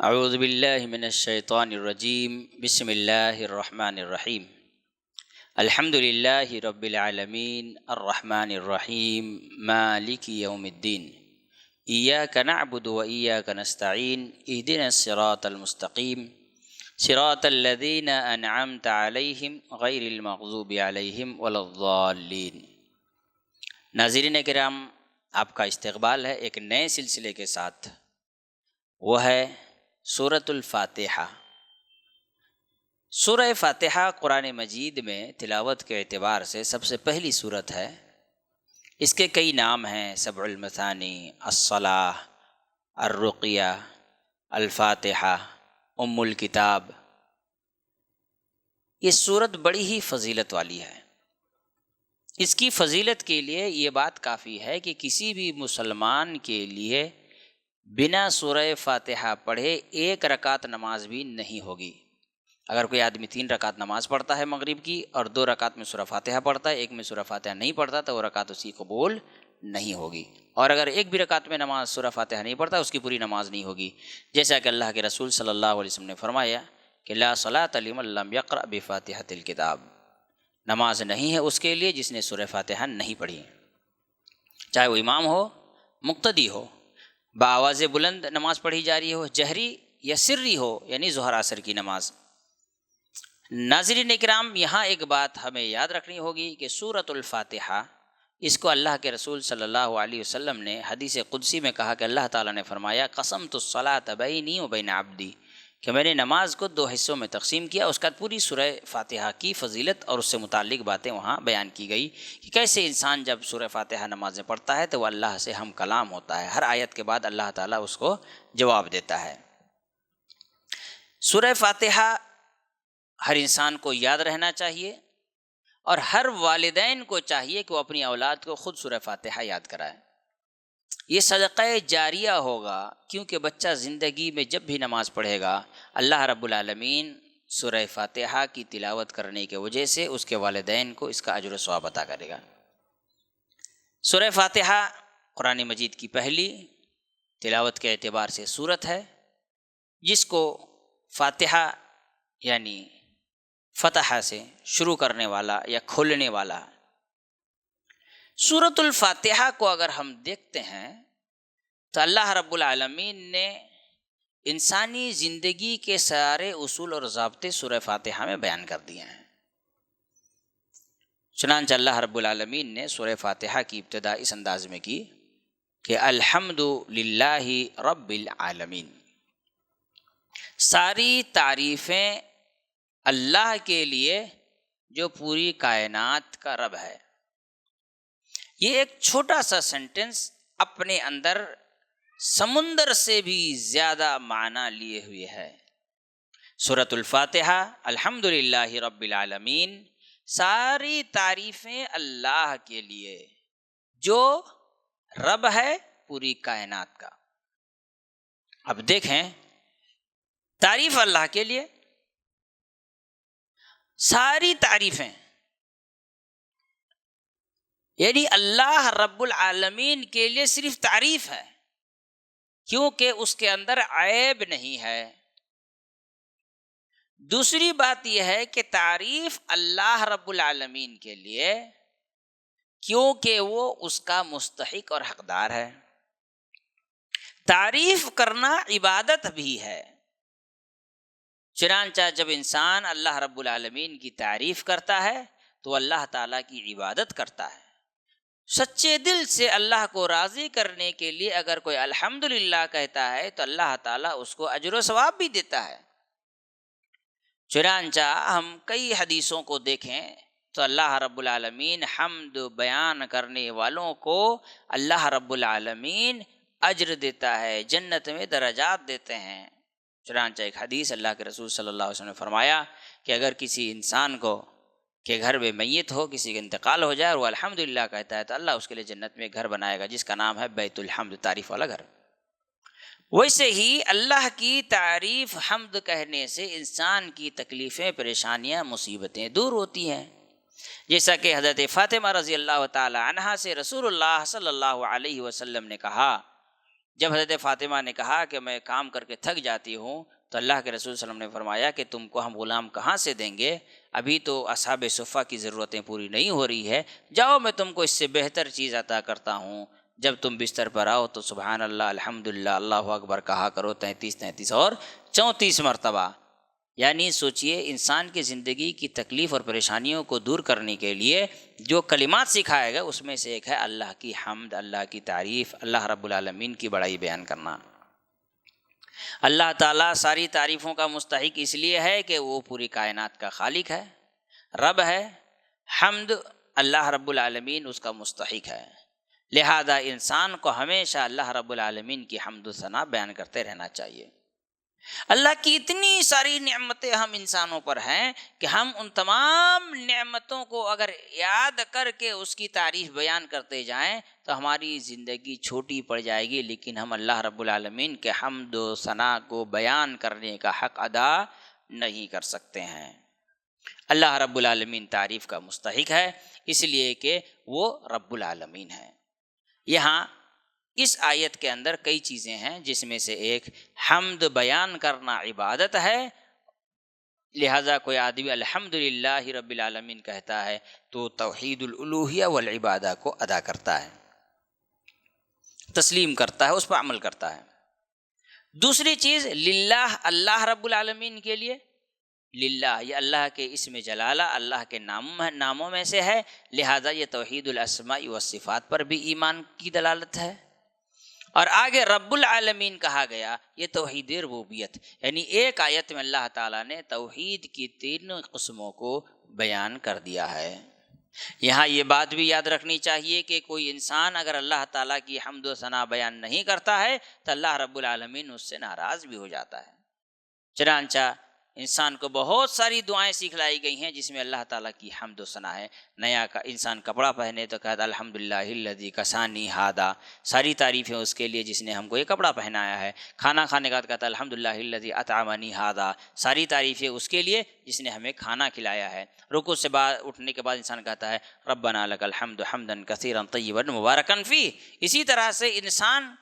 اعوذ باللہ من الشیطان الرجیم بسم اللہ الرحمن الرحیم الحمد للہ رب العالمین الرحمن الرحیم مالک یوم الدین ایاک نعبد و ایاک نستعین اہدنا الصراط المستقیم صراط الذین انعمت علیہم غیر المغضوب علیہم ولا الضالین۔ ناظرین کرام، آپ کا استقبال ہے ایک نئے سلسلے کے ساتھ، وہ ہے سورۃ الفاتحہ۔ سورہ فاتحہ قرآن مجید میں تلاوت کے اعتبار سے سب سے پہلی سورت ہے۔ اس کے کئی نام ہیں: سبع المثانی، الصلاۃ، الرقیہ، الفاتحہ، ام الکتاب۔ یہ سورت بڑی ہی فضیلت والی ہے۔ اس کی فضیلت کے لیے یہ بات کافی ہے کہ کسی بھی مسلمان کے لیے بنا سورہ فاتحہ پڑھے ایک رکعت نماز بھی نہیں ہوگی۔ اگر کوئی آدمی 3 رکعت نماز پڑھتا ہے مغرب کی اور 2 رکعت میں سورہ فاتحہ پڑھتا ہے، ایک میں سورہ فاتحہ نہیں پڑھتا، تو وہ رکعت اسی قبول نہیں ہوگی۔ اور اگر ایک بھی رکعت میں نماز سورہ فاتحہ نہیں پڑھتا، اس کی پوری نماز نہیں ہوگی، جیسا کہ اللہ کے رسول صلی اللہ علیہ وسلم نے فرمایا کہ لا صلاۃ لمن لم یقرأ بفاتحۃ الکتاب، نماز نہیں ہے اس کے لیے جس نے سورہ فاتحہ نہیں پڑھی، چاہے وہ امام ہو، مقتدی ہو، بآواز بلند نماز پڑھی جا رہی ہو، جہری یا سری ہو، یعنی ظہر عصر کی نماز۔ ناظرین اکرام، یہاں ایک بات ہمیں یاد رکھنی ہوگی کہ سورۃ الفاتحہ، اس کو اللہ کے رسول صلی اللہ علیہ وسلم نے حدیث قدسی میں کہا کہ اللہ تعالیٰ نے فرمایا قسمت الصلاۃ بینی و بین عبدی، کہ میں نے نماز کو 2 حصوں میں تقسیم کیا۔ اس کا پوری سورہ فاتحہ کی فضیلت اور اس سے متعلق باتیں وہاں بیان کی گئی کہ کیسے انسان جب سورہ فاتحہ نمازیں پڑھتا ہے تو وہ اللہ سے ہم کلام ہوتا ہے، ہر آیت کے بعد اللہ تعالیٰ اس کو جواب دیتا ہے۔ سورہ فاتحہ ہر انسان کو یاد رہنا چاہیے، اور ہر والدین کو چاہیے کہ وہ اپنی اولاد کو خود سورہ فاتحہ یاد کرائے۔ یہ صدقہ جاریہ ہوگا، کیونکہ بچہ زندگی میں جب بھی نماز پڑھے گا، اللہ رب العالمین سورہ فاتحہ کی تلاوت کرنے کی وجہ سے اس کے والدین کو اس کا اجر و ثواب عطا کرے گا۔ سورہ فاتحہ قرآن مجید کی پہلی تلاوت کے اعتبار سے سورت ہے، جس کو فاتحہ یعنی فتح سے شروع کرنے والا یا کھولنے والا۔ سورۃ الفاتحہ کو اگر ہم دیکھتے ہیں تو اللہ رب العالمین نے انسانی زندگی کے سارے اصول اور ضابطے سورہ فاتحہ میں بیان کر دیے ہیں۔ چنانچہ اللہ رب العالمین نے سورہ فاتحہ کی ابتدا اس انداز میں کی کہ الحمد للہ رب العالمین، ساری تعریفیں اللہ کے لیے جو پوری کائنات کا رب ہے۔ یہ ایک چھوٹا سا سینٹنس اپنے اندر سمندر سے بھی زیادہ معنی لیے ہوئے ہے۔ سورۃ الفاتحہ الحمد للہ رب العالمین، ساری تعریفیں اللہ کے لیے جو رب ہے پوری کائنات کا۔ اب دیکھیں، تعریف اللہ کے لیے، ساری تعریفیں، یعنی اللہ رب العالمین کے لیے صرف تعریف ہے، کیونکہ اس کے اندر عیب نہیں ہے۔ دوسری بات یہ ہے کہ تعریف اللہ رب العالمین کے لیے کیونکہ وہ اس کا مستحق اور حقدار ہے۔ تعریف کرنا عبادت بھی ہے، چنانچہ جب انسان اللہ رب العالمین کی تعریف کرتا ہے تو اللہ تعالیٰ کی عبادت کرتا ہے۔ سچے دل سے اللہ کو راضی کرنے کے لیے اگر کوئی الحمدللہ کہتا ہے تو اللہ تعالیٰ اس کو اجر و ثواب بھی دیتا ہے۔ چنانچہ ہم کئی حدیثوں کو دیکھیں تو اللہ رب العالمین حمد بیان کرنے والوں کو اللہ رب العالمین اجر دیتا ہے، جنت میں درجات دیتے ہیں۔ چنانچہ ایک حدیث اللہ کے رسول صلی اللہ علیہ وسلم نے فرمایا کہ اگر کسی انسان کو کہ گھر میں میت ہو، کسی کا انتقال ہو جائے اور وہ الحمدللہ کہتا ہے تو اللہ اس کے لیے جنت میں ایک گھر بنائے گا جس کا نام ہے بیت الحمد، تعریف والا گھر۔ ویسے ہی اللہ کی تعریف حمد کہنے سے انسان کی تکلیفیں، پریشانیاں، مصیبتیں دور ہوتی ہیں، جیسا کہ حضرت فاطمہ رضی اللہ تعالی عنہا سے رسول اللہ صلی اللہ علیہ وسلم نے کہا جب حضرت فاطمہ نے کہا کہ میں کام کر کے تھک جاتی ہوں، تو اللہ کے رسول صلی اللہ علیہ وسلم نے فرمایا کہ تم کو ہم غلام کہاں سے دیں گے، ابھی تو اصحاب صفہ کی ضرورتیں پوری نہیں ہو رہی ہے، جاؤ میں تم کو اس سے بہتر چیز عطا کرتا ہوں، جب تم بستر پر آؤ تو سبحان اللہ الحمدللہ اللہ اکبر کہا کرو 33 اور 34 مرتبہ۔ یعنی سوچئے انسان کی زندگی کی تکلیف اور پریشانیوں کو دور کرنے کے لیے جو کلمات سکھائے گا اس میں سے ایک ہے اللہ کی حمد، اللہ کی تعریف، اللہ رب العالمین کی بڑائی بیان کرنا۔ اللہ تعالیٰ ساری تعریفوں کا مستحق اس لیے ہے کہ وہ پوری کائنات کا خالق ہے، رب ہے۔ حمد اللہ رب العالمین اس کا مستحق ہے، لہذا انسان کو ہمیشہ اللہ رب العالمین کی حمد و ثنا بیان کرتے رہنا چاہیے۔ اللہ کی اتنی ساری نعمتیں ہم انسانوں پر ہیں کہ ہم ان تمام نعمتوں کو اگر یاد کر کے اس کی تعریف بیان کرتے جائیں تو ہماری زندگی چھوٹی پڑ جائے گی، لیکن ہم اللہ رب العالمین کے حمد و ثنا کو بیان کرنے کا حق ادا نہیں کر سکتے ہیں۔ اللہ رب العالمین تعریف کا مستحق ہے اس لیے کہ وہ رب العالمین ہے۔ یہاں اس آیت کے اندر کئی چیزیں ہیں جس میں سے ایک حمد بیان کرنا عبادت ہے، لہذا کوئی آدمی الحمدللہ رب العالمین کہتا ہے تو توحید الالوہیہ والعبادہ کو ادا کرتا ہے، تسلیم کرتا ہے، اس پر عمل کرتا ہے۔ دوسری چیز للہ، اللہ رب العالمین کے لیے، للہ یہ اللہ کے اسم جلالہ، اللہ کے ناموں میں سے ہے، لہذا یہ توحید الاسماء والصفات پر بھی ایمان کی دلالت ہے۔ اور آگے رب العالمین کہا گیا، یہ توحید ربوبیت، یعنی ایک آیت میں اللہ تعالیٰ نے توحید کی 3 قسموں کو بیان کر دیا ہے۔ یہاں یہ بات بھی یاد رکھنی چاہیے کہ کوئی انسان اگر اللہ تعالیٰ کی حمد و ثنا بیان نہیں کرتا ہے تو اللہ رب العالمین اس سے ناراض بھی ہو جاتا ہے۔ چنانچہ انسان کو بہت ساری دعائیں سکھلائی گئی ہیں جس میں اللہ تعالیٰ کی حمد و ثنا ہے۔ نیا کا انسان کپڑا پہنے تو کہتا الحمدللہ الذی کسانی ھذا، ساری تعریفیں اس کے لیے جس نے ہم کو یہ کپڑا پہنایا ہے۔ کھانا کھانے کے بعد کہتا الحمدللہ الذی اطعمنی ھذا، ساری تعریفیں اس کے لیے جس نے ہمیں کھانا کھلایا ہے۔ رکوع سے بعد اٹھنے کے بعد انسان کہتا ہے ربنا لک الحمد حمدا کثیرا طیبا مبارکا فیہ۔ اسی طرح سے انسان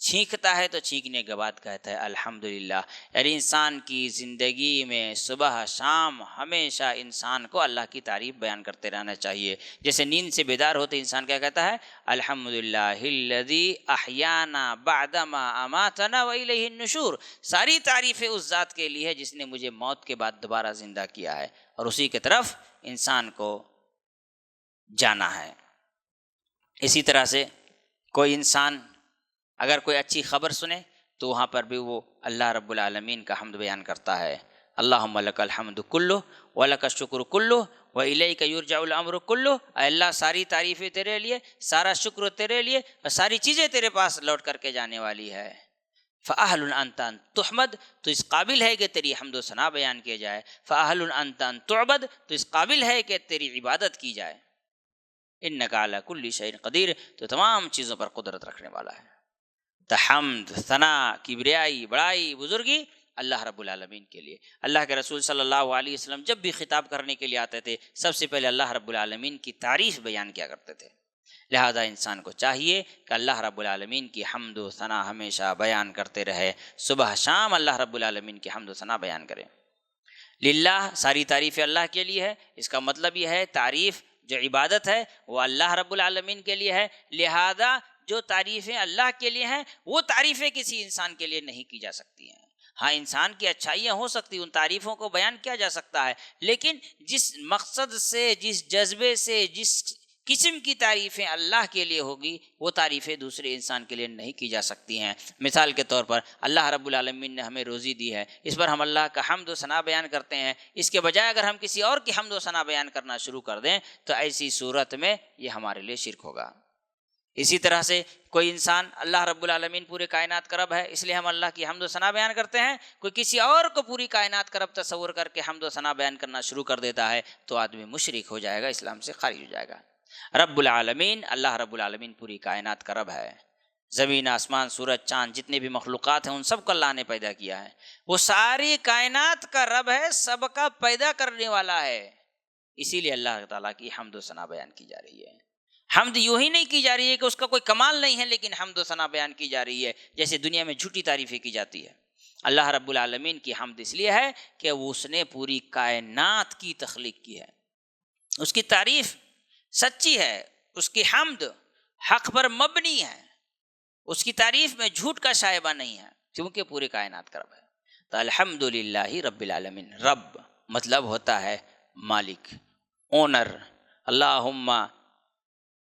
چھینکتا ہے تو چھینکنے کے بعد کہتا ہے الحمدللہ، یعنی انسان کی زندگی میں صبح شام ہمیشہ انسان کو اللہ کی تعریف بیان کرتے رہنا چاہیے۔ جیسے نیند سے بیدار ہوتے انسان کیا کہتا ہے الحمدللہ الذی احیانا بعدما اماتنا والیہ النشور، ساری تعریفیں اس ذات کے لیے ہے جس نے مجھے موت کے بعد دوبارہ زندہ کیا ہے، اور اسی کی طرف انسان کو جانا ہے۔ اسی طرح سے کوئی انسان اگر کوئی اچھی خبر سنے تو وہاں پر بھی وہ اللہ رب العالمین کا حمد بیان کرتا ہے۔ اللہم لک الحمد کلہ ولک الشکر کلہ والیک یرجع الامر کلہ، اے اللہ ساری تعریفیں تیرے لیے، سارا شکر تیرے لیے، اور ساری چیزیں تیرے پاس لوٹ کر کے جانے والی ہے۔ فاہل انت ان تحمد، تو اس قابل ہے کہ تیری حمد و ثنا بیان کیا جائے۔ فاہل انت ان تعبد، تو اس قابل ہے کہ تیری عبادت کی جائے۔ انک علی کل شیء قدیر، تو تمام چیزوں پر قدرت رکھنے والا ہے۔ حمد، ثنا، کبریائی، بڑائی، بزرگی اللہ رب العالمین کے لیے۔ اللہ کے رسول صلی اللہ علیہ وسلم جب بھی خطاب کرنے کے لیے آتے تھے سب سے پہلے اللہ رب العالمین کی تعریف بیان کیا کرتے تھے، لہذا انسان کو چاہیے کہ اللہ رب العالمین کی حمد و ثنا ہمیشہ بیان کرتے رہے، صبح شام اللہ رب العالمین کی حمد و ثنا بیان کرے۔ للہ، ساری تعریف اللہ کے لیے ہے، اس کا مطلب یہ ہے تعریف جو عبادت ہے وہ اللہ رب العالمین کے لیے ہے، لہذا جو تعریفیں اللہ کے لیے ہیں وہ تعریفیں کسی انسان کے لیے نہیں کی جا سکتی ہیں۔ ہاں انسان کی اچھائیاں ہو سکتی، ان تعریفوں کو بیان کیا جا سکتا ہے، لیکن جس مقصد سے، جس جذبے سے، جس قسم کی تعریفیں اللہ کے لیے ہوگی وہ تعریفیں دوسرے انسان کے لیے نہیں کی جا سکتی ہیں۔ مثال کے طور پر اللہ رب العالمین نے ہمیں روزی دی ہے، اس پر ہم اللہ کا حمد و ثنا بیان کرتے ہیں، اس کے بجائے اگر ہم کسی اور کی حمد و ثنا بیان کرنا شروع کر دیں تو ایسی صورت میں یہ ہمارے لیے شرک ہوگا۔ اسی طرح سے کوئی انسان اللہ رب العالمین پورے کائنات کا رب ہے اس لیے ہم اللہ کی حمد و ثنا بیان کرتے ہیں، کوئی کسی اور کو پوری کائنات کا رب تصور کر کے حمد و ثنا بیان کرنا شروع کر دیتا ہے تو آدمی مشرک ہو جائے گا، اسلام سے خارج ہو جائے گا۔ رب العالمین، اللہ رب العالمین پوری کائنات کا رب ہے۔ زمین، آسمان، سورج، چاند، جتنے بھی مخلوقات ہیں ان سب کو اللہ نے پیدا کیا ہے، وہ ساری کائنات کا رب ہے، سب کا پیدا کرنے والا ہے، اسی لیے اللہ تعالیٰ کی حمد و ثنا بیان کی جا رہی ہے۔ حمد یوں ہی نہیں کی جا رہی ہے کہ اس کا کوئی کمال نہیں ہے، لیکن حمد و ثنا بیان کی جا رہی ہے جیسے دنیا میں جھوٹی تعریفیں کی جاتی ہے۔ اللہ رب العالمین کی حمد اس لیے ہے کہ وہ اس نے پوری کائنات کی تخلیق کی ہے، اس کی تعریف سچی ہے، اس کی حمد حق پر مبنی ہے، اس کی تعریف میں جھوٹ کا شائبہ نہیں ہے، کیونکہ پورے کائنات کا رب ہے۔ تو الحمدللہ رب العالمین، رب مطلب ہوتا ہے مالک، اونر۔ اللہم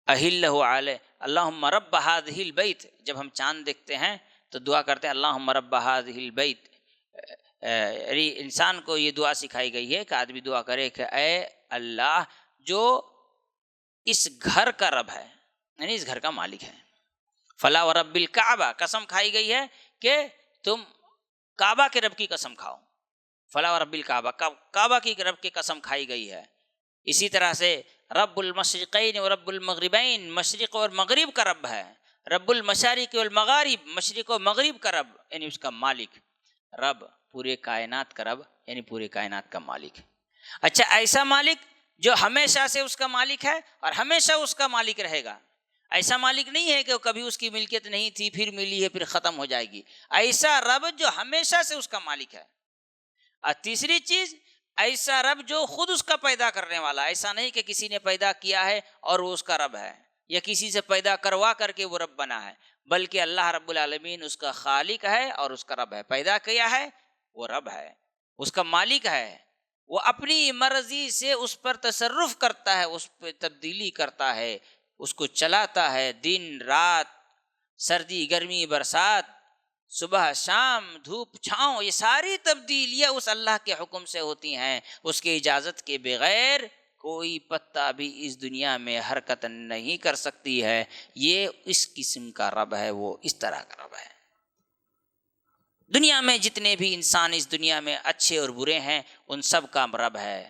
اہلہ علیہ، اللہم رب ہذہ البیت، جب ہم چاند دیکھتے ہیں تو دعا کرتے ہیں اللہم رب ہذہ البیت۔ انسان کو یہ دعا سکھائی گئی ہے کہ آدمی دعا کرے کہ اے اللہ جو اس گھر کا رب ہے، یعنی اس گھر کا مالک ہے۔ فلا ورب الکعبہ، قسم کھائی گئی ہے کہ تم کعبہ کے رب کی قسم کھاؤ۔ فلا ورب الکعبہ، کعبہ کی رب کی قسم کھائی گئی ہے۔ اسی طرح سے رب المشرقین و رب المغربین، مشرق اور مغرب کا رب ہے۔ رب المشارق والمغارب، مشرق و مغرب کا رب یعنی اس کا مالک۔ رب پورے کائنات کا رب یعنی پورے کائنات کا مالک۔ اچھا، ایسا مالک جو ہمیشہ سے اس کا مالک ہے اور ہمیشہ اس کا مالک رہے گا۔ ایسا مالک نہیں ہے کہ کبھی اس کی ملکیت نہیں تھی پھر ملی ہے پھر ختم ہو جائے گی۔ ایسا رب جو ہمیشہ سے اس کا مالک ہے۔ اور تیسری چیز، ایسا رب جو خود اس کا پیدا کرنے والا، ایسا نہیں کہ کسی نے پیدا کیا ہے اور وہ اس کا رب ہے، یا کسی سے پیدا کروا کر کے وہ رب بنا ہے، بلکہ اللہ رب العالمین اس کا خالق ہے اور اس کا رب ہے۔ پیدا کیا ہے وہ رب ہے، اس کا مالک ہے، وہ اپنی مرضی سے اس پر تصرف کرتا ہے، اس پہ تبدیلی کرتا ہے، اس کو چلاتا ہے، دن رات، سردی گرمی برسات، صبح شام، دھوپ چھاؤں، یہ ساری تبدیلیاں اس اللہ کے حکم سے ہوتی ہیں۔ اس کی اجازت کے بغیر کوئی پتا بھی اس دنیا میں حرکت نہیں کر سکتی ہے۔ یہ اس قسم کا رب ہے، وہ اس طرح کا رب ہے۔ دنیا میں جتنے بھی انسان اس دنیا میں اچھے اور برے ہیں، ان سب کا رب ہے،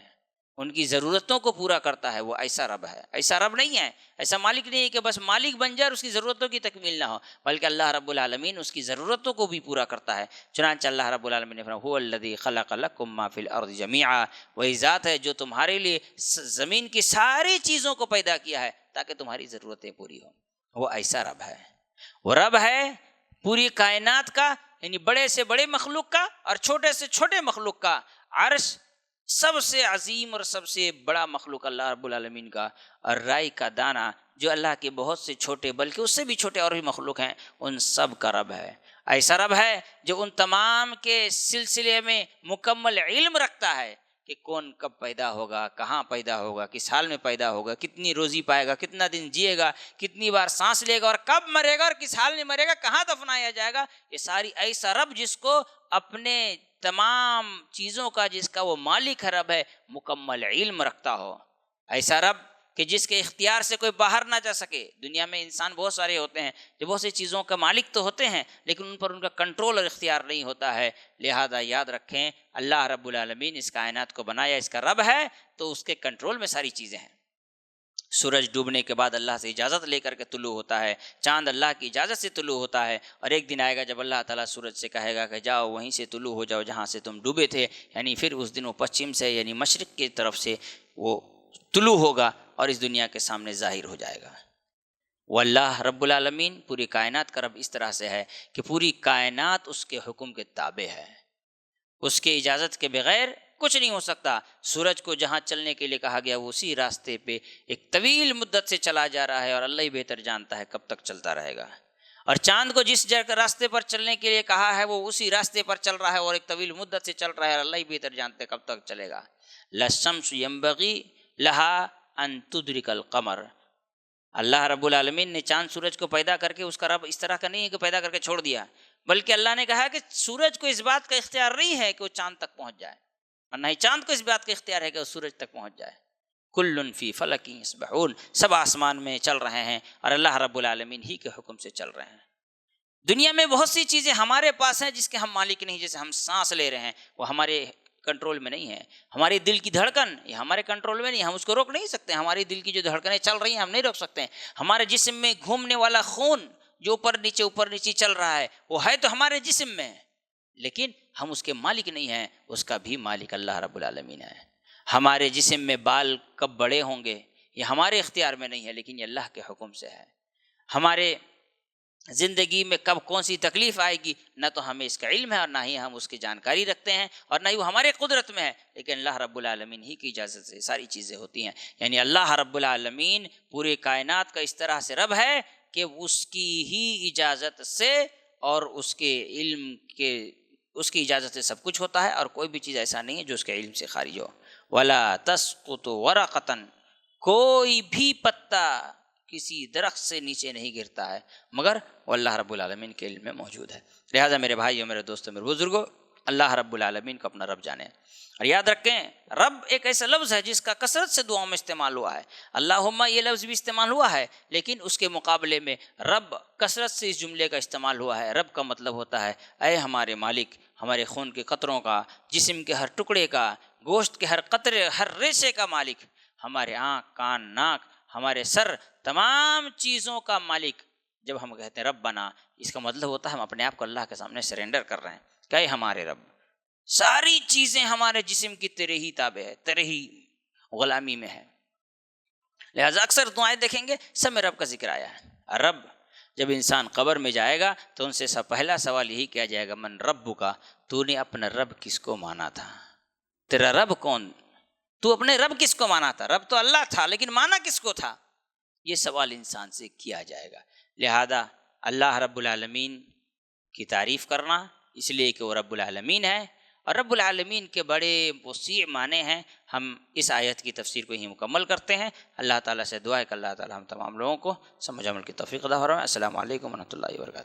ان کی ضرورتوں کو پورا کرتا ہے، وہ ایسا رب ہے۔ ایسا رب نہیں ہے، ایسا مالک نہیں ہے کہ بس مالک بن جائے اور اس کی ضرورتوں کی تکمیل نہ ہو، بلکہ اللہ رب العالمین اس کی ضرورتوں کو بھی پورا کرتا ہے۔ چنانچہ اللہ رب العالمین نے فرمایا هو الذی خلق لکم ما فی الارض جمیعا، وہی ذات ہے جو تمہارے لیے زمین کی ساری چیزوں کو پیدا کیا ہے تاکہ تمہاری ضرورتیں پوری ہوں۔ وہ ایسا رب ہے، وہ رب ہے پوری کائنات کا، یعنی بڑے سے بڑے مخلوق کا اور چھوٹے سے چھوٹے مخلوق کا۔ عرش سب سے عظیم اور سب سے بڑا مخلوق اللہ رب العالمین کا، اور رائی کا دانہ جو اللہ کے بہت سے چھوٹے بلکہ اس سے بھی چھوٹے اور بھی مخلوق ہیں، ان سب کا رب ہے۔ ایسا رب ہے جو ان تمام کے سلسلے میں مکمل علم رکھتا ہے کہ کون کب پیدا ہوگا، کہاں پیدا ہوگا، کس حال میں پیدا ہوگا، کتنی روزی پائے گا، کتنا دن جیے گا، کتنی بار سانس لے گا، اور کب مرے گا اور کس حال میں مرے گا، کہاں دفنایا جائے گا۔ یہ ساری ایسا رب جس کو اپنے تمام چیزوں کا، جس کا وہ مالک رب ہے، مکمل علم رکھتا ہو۔ ایسا رب کہ جس کے اختیار سے کوئی باہر نہ جا سکے۔ دنیا میں انسان بہت سارے ہوتے ہیں جو بہت سی چیزوں کا مالک تو ہوتے ہیں لیکن ان پر ان کا کنٹرول اور اختیار نہیں ہوتا ہے۔ لہذا یاد رکھیں، اللہ رب العالمین اس کائنات کو بنایا، اس کا رب ہے تو اس کے کنٹرول میں ساری چیزیں ہیں۔ سورج ڈوبنے کے بعد اللہ سے اجازت لے کر کے طلوع ہوتا ہے، چاند اللہ کی اجازت سے طلوع ہوتا ہے، اور ایک دن آئے گا جب اللہ تعالیٰ سورج سے کہے گا کہ جاؤ وہیں سے طلوع ہو جاؤ جہاں سے تم ڈوبے تھے، یعنی پھر اس دن وہ پچھم سے یعنی مشرق کی طرف سے وہ طلوع ہوگا اور اس دنیا کے سامنے ظاہر ہو جائے گا۔ وہ اللہ رب العالمین پوری کائنات کا رب اس طرح سے ہے کہ پوری کائنات اس کے حکم کے تابع ہے، اس کے اجازت کے بغیر کچھ نہیں ہو سکتا۔ سورج کو جہاں چلنے کے لیے کہا گیا وہ اسی راستے پہ ایک طویل مدت سے چلا جا رہا ہے، اور اللہ ہی بہتر جانتا ہے کب تک چلتا رہے گا۔ اور چاند کو جس راستے پر چلنے کے لیے کہا ہے وہ اسی راستے پر چل رہا ہے اور ایک طویل مدت سے چل رہا ہے، اور اللہ ہی بہتر جانتے کب تک چلے گا۔ للشمس ينبغي لها ان تدرك القمر، اللہ رب العالمین نے چاند سورج کو پیدا کر کے، اس کا رب اس طرح کا نہیں ہے کہ پیدا کر کے چھوڑ دیا، بلکہ اللہ نے کہا کہ سورج کو اس بات کا اختیار نہیں ہے کہ وہ چاند تک پہنچ جائے، اور نہ ہی چاند کو اس بات کا اختیار ہے کہ وہ سورج تک پہنچ جائے۔ کل فی فلک یسبحون، سب آسمان میں چل رہے ہیں اور اللہ رب العالمین ہی کے حکم سے چل رہے ہیں۔ دنیا میں بہت سی چیزیں ہمارے پاس ہیں جس کے ہم مالک نہیں، جیسے ہم سانس لے رہے ہیں وہ ہمارے کنٹرول میں نہیں ہے، ہماری دل کی دھڑکن یہ ہمارے کنٹرول میں نہیں، ہم اس کو روک نہیں سکتے، ہماری دل کی جو دھڑکنیں چل رہی ہیں ہم نہیں روک سکتے، ہمارے جسم میں گھومنے والا خون جو اوپر نیچے چل رہا ہے وہ ہے تو ہمارے جسم میں، لیکن ہم اس کے مالک نہیں ہیں، اس کا بھی مالک اللہ رب العالمین ہے۔ ہمارے جسم میں بال کب بڑے ہوں گے یہ ہمارے اختیار میں نہیں ہے، لیکن یہ اللہ کے حکم سے ہے۔ ہمارے زندگی میں کب کون سی تکلیف آئے گی نہ تو ہمیں اس کا علم ہے اور نہ ہی ہم اس کی جانکاری رکھتے ہیں اور نہ ہی وہ ہمارے قدرت میں ہے، لیکن اللہ رب العالمین ہی کی اجازت سے ساری چیزیں ہوتی ہیں۔ یعنی اللہ رب العالمین پورے کائنات کا اس طرح سے رب ہے کہ اس کی ہی اجازت سے اور اس کے علم کے اس کی اجازت سے سب کچھ ہوتا ہے، اور کوئی بھی چیز ایسا نہیں ہے جو اس کے علم سے خارج ہو۔ وَلَا تَسْقُطُ وَرَقَةً، کوئی بھی پتا کسی درخت سے نیچے نہیں گرتا ہے مگر وہ اللہ رب العالمین کے علم میں موجود ہے۔ لہٰذا میرے بھائیوں، میرے دوستوں، میرے بزرگوں، اللہ رب العالمین کو اپنا رب جانیں، اور یاد رکھیں رب ایک ایسا لفظ ہے جس کا کثرت سے دعاؤں میں استعمال ہوا ہے۔ اللہم یہ لفظ بھی استعمال ہوا ہے، لیکن اس کے مقابلے میں رب کثرت سے اس جملے کا استعمال ہوا ہے۔ رب کا مطلب ہوتا ہے اے ہمارے مالک، ہمارے خون کے قطروں کا، جسم کے ہر ٹکڑے کا، گوشت کے ہر قطرے، ہر ریشے کا مالک، ہمارے آنکھ، کان، ناک، ہمارے سر، تمام چیزوں کا مالک۔ جب ہم کہتے ہیں رب بنا، اس کا مطلب ہوتا ہے ہم اپنے آپ کو اللہ کے سامنے سرنڈر کر رہے ہیں کہ اے ہمارے رب، ساری چیزیں ہمارے جسم کی تیرے ہی تابع ہے، تیرے ہی غلامی میں ہے۔ لہٰذا اکثر دعائیں دیکھیں گے سب میں رب کا ذکر آیا ہے۔ رب، جب انسان قبر میں جائے گا تو ان سے سب پہلا سوال یہی کیا جائے گا، من رب کا، تو نے اپنا رب کس کو مانا تھا؟ تیرا رب کون؟ تو اپنے رب کس کو مانا تھا؟ رب تو اللہ تھا، لیکن مانا کس کو تھا؟ یہ سوال انسان سے کیا جائے گا۔ لہذا اللہ رب العالمین کی تعریف کرنا، اس لیے کہ وہ رب العالمین ہے، اور رب العالمین کے بڑے وسیع معنی ہیں۔ ہم اس آیت کی تفسیر کو ہی مکمل کرتے ہیں۔ اللہ تعالیٰ سے دعا ہے کہ اللہ تعالیٰ ہم تمام لوگوں کو سمجھ عمل کی توفیق عطا فرمائے۔ السلام علیکم ورحمۃ اللہ وبرکاتہ۔